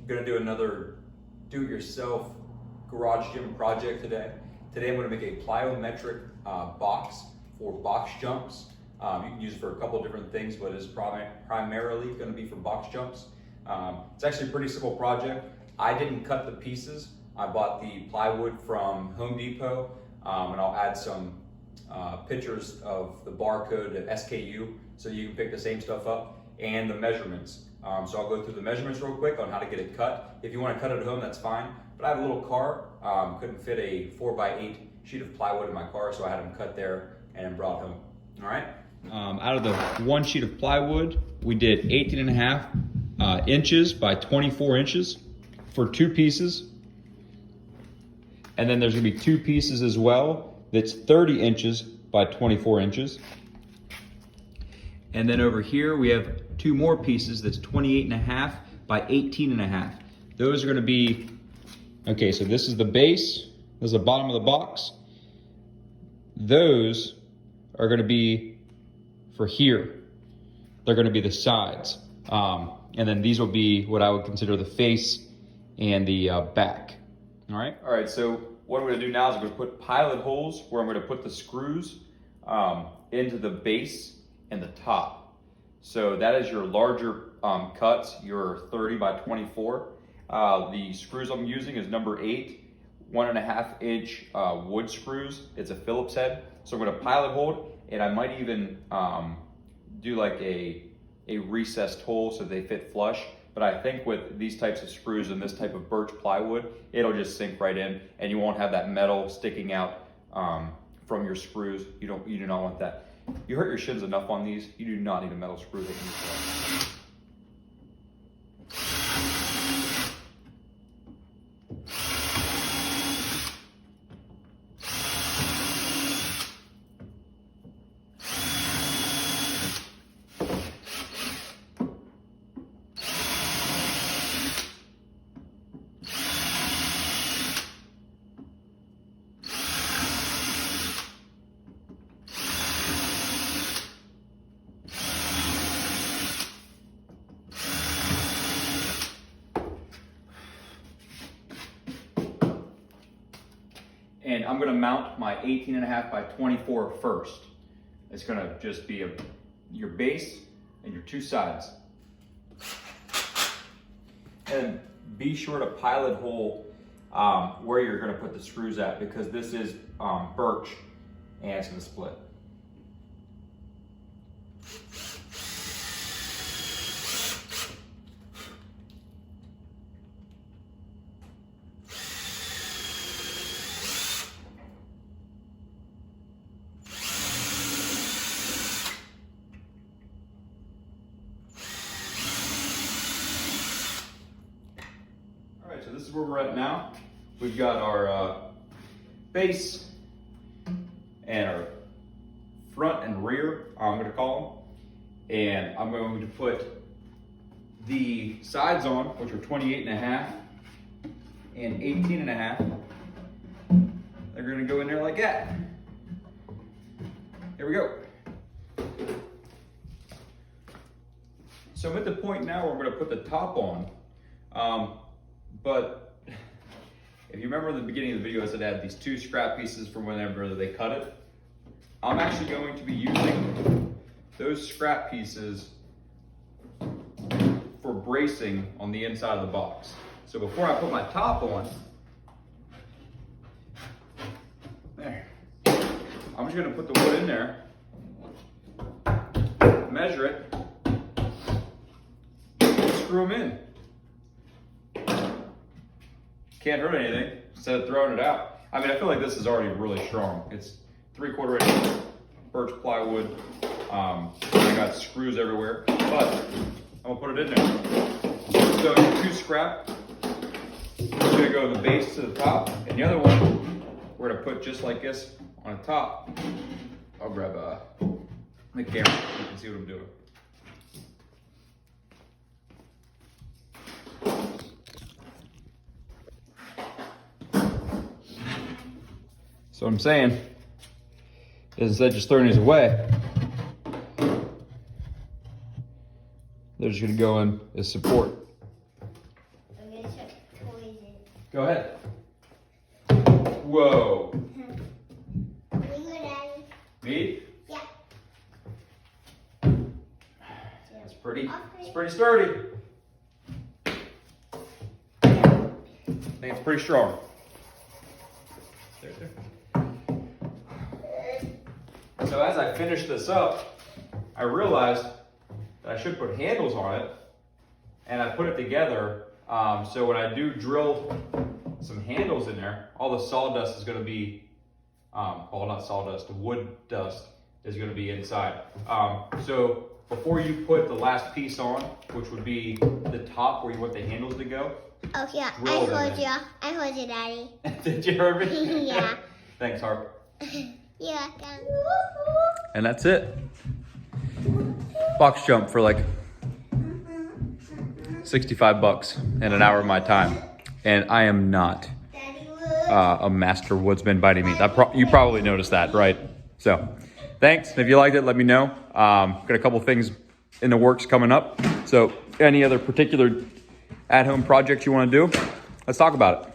I'm gonna do another do-it-yourself garage gym project today. Today I'm gonna make a plyometric box for box jumps. You can use it for a couple different things, but it's primarily gonna be for box jumps. It's actually a pretty simple project. I didn't cut the pieces. I bought the plywood from Home Depot, and I'll add some pictures of the barcode and SKU so you can pick the same stuff up, and the measurements. So I'll go through the measurements real quick on how to get it cut. If you want to cut it at home, that's fine. But I have a little car, couldn't fit a 4x8 sheet of plywood in my car, so I had them cut there and then brought home. All right. Out of the one sheet of plywood, we did 18.5 inches by 24 inches for 2 pieces. And then there's gonna be 2 pieces as well that's 30 inches by 24 inches. And then over here we have 2 more pieces that's 28.5 by 18.5. Those are gonna be, okay, so this is the base, this is the bottom of the box. Those are gonna be for here. They're gonna be the sides. And then these will be what I would consider the face and the back. All right, so what I'm gonna do now is I'm gonna put pilot holes where I'm gonna put the screws into the base and the top. So that is your larger cuts, your 30 by 24. The screws I'm using is number 8, 1.5 inch wood screws. It's a Phillips head. So I'm gonna pilot hold, and I might even do like a recessed hole so they fit flush. But I think with these types of screws and this type of birch plywood, it'll just sink right in, and you won't have that metal sticking out from your screws. You do not want that. You hurt your shins enough on these. You do not need a metal screw that can use that. And I'm gonna mount my 18.5 by 24 first. It's gonna just be your base and your 2 sides. And be sure to pilot hole where you're gonna put the screws at, because this is birch and it's gonna split. So this is where we're at now. We've got our base and our front and rear, I'm going to call them. And I'm going to put the sides on, which are 28.5 and 18.5. They're going to go in there like that. Here we go. So I'm at the point now where I'm going to put the top on. But if you remember in the beginning of the video, I said I had these 2 scrap pieces from whenever they cut it. I'm actually going to be using those scrap pieces for bracing on the inside of the box. So before I put my top on, there, I'm just going to put the wood in there, measure it, screw them in. Can't hurt anything instead of throwing it out. I mean, I feel like this is already really strong. It's 3/4 inch birch plywood. I got screws everywhere, but I'm gonna put it in there. So 2 scrap. We're gonna go the base to the top, and the other one we're gonna put just like this on the top. I'll grab the camera so you can see what I'm doing. So what I'm saying is, instead of just throwing these away, they're just gonna go in as support. Okay. Go ahead. Whoa. Me? Yeah. It's pretty sturdy. I think it's pretty strong. There. So as I finished this up, I realized that I should put handles on it, and I put it together. So when I do drill some handles in there, all the sawdust is going to be, well, not sawdust, the wood dust is going to be inside. So before you put the last piece on, which would be the top where you want the handles to go. Oh yeah, I heard you, Daddy. Did you hear me? Yeah. Thanks, Harp. You're welcome. And that's it. Box jump for like 65 bucks in an hour of my time. And I am not a master woodsman by any means. You probably noticed that, right? So thanks. If you liked it, let me know. Got a couple things in the works coming up. So any other particular at-home projects you want to do, let's talk about it.